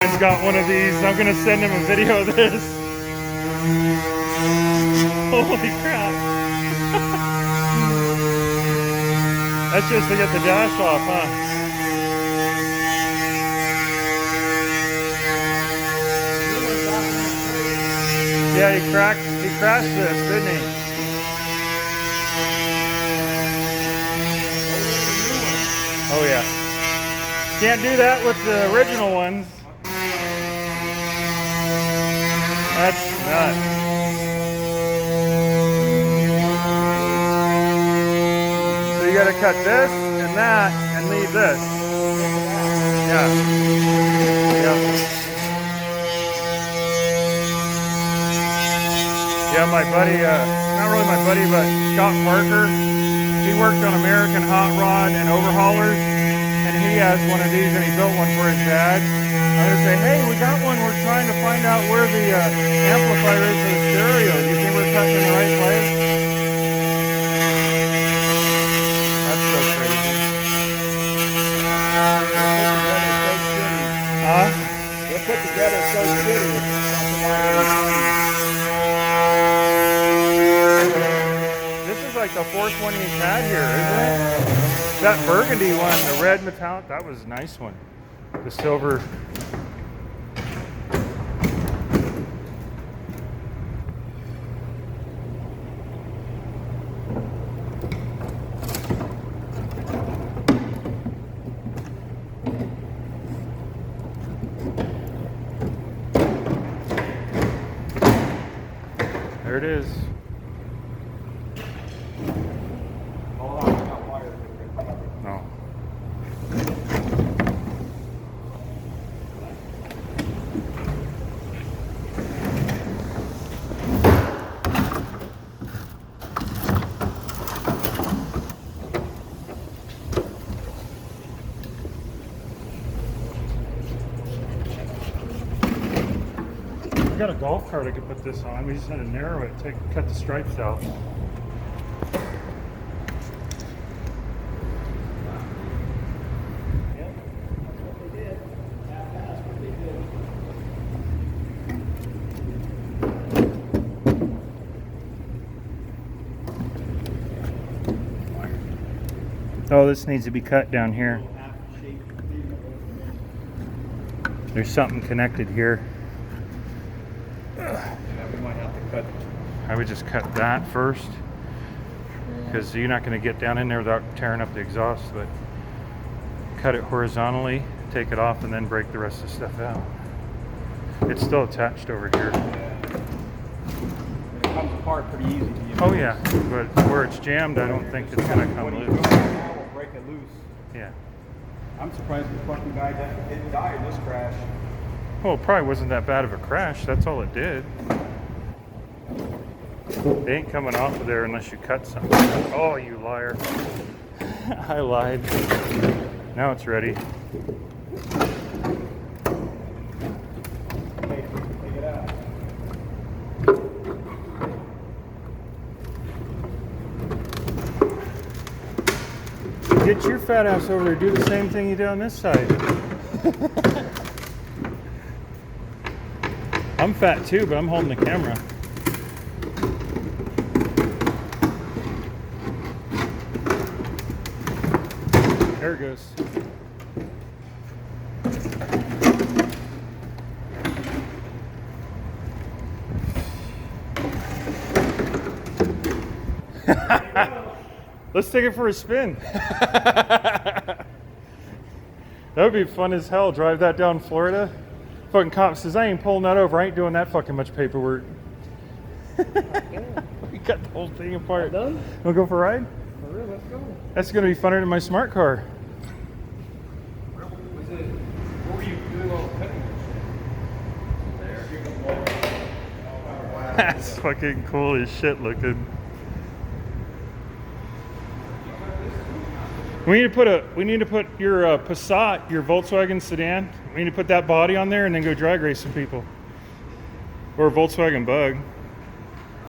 He's got one of these. I'm gonna send him a video of this. Holy crap. That's just to get the dash off, huh? Yeah, he crashed this, didn't he? Oh yeah. Can't do that with the original ones. That's nuts. So you gotta cut this and that and leave this. Yeah. Yeah, my buddy, not really my buddy, but Scott Parker, he worked on American Hot Rod and Overhaulers, and he has one of these and he built one for his dad. I'm gonna say, hey, we got one. We're trying to find out where the amplifier is for the stereo. Do you think we're cutting in the right place? That's so crazy. Huh? They're put together so shitty. This is like the fourth one he's had here, isn't it? That burgundy one, the red metallic, that was a nice one. The silver. There it is. No. I got a golf cart I could put this on. We just had to narrow it, cut the stripes out. Oh, this needs to be cut down here. There's something connected here. Yeah, we might have to cut. I would just cut that first, because you're not going to get down in there without tearing up the exhaust, but cut it horizontally, take it off, and then break the rest of the stuff out. It's still attached over here. It comes apart pretty easy. Oh yeah, but where it's jammed, I don't think it's going to come loose. We'll break it loose. Yeah. I'm surprised the fucking guy didn't die in this crash. Well, it probably wasn't that bad of a crash. That's all it did. They ain't coming off of there unless you cut something. Oh, you liar. I lied. Now it's ready. Hey, take it out. Get your fat ass over there. Do the same thing you did on this side. I'm fat too, but I'm holding the camera. There it goes. Let's take it for a spin. That would be fun as hell. Drive that down Florida. Fucking cop says, I ain't pulling that over. I ain't doing that fucking much paperwork. We cut the whole thing apart. Done? Wanna go for a ride? For real, let's go. That's gonna be funner than my smart car. What were you doing all the cutting? There. That's fucking cool as shit looking. We need to put your Passat, your Volkswagen sedan. We need to put that body on there and then go drag race some people. Or a Volkswagen Bug.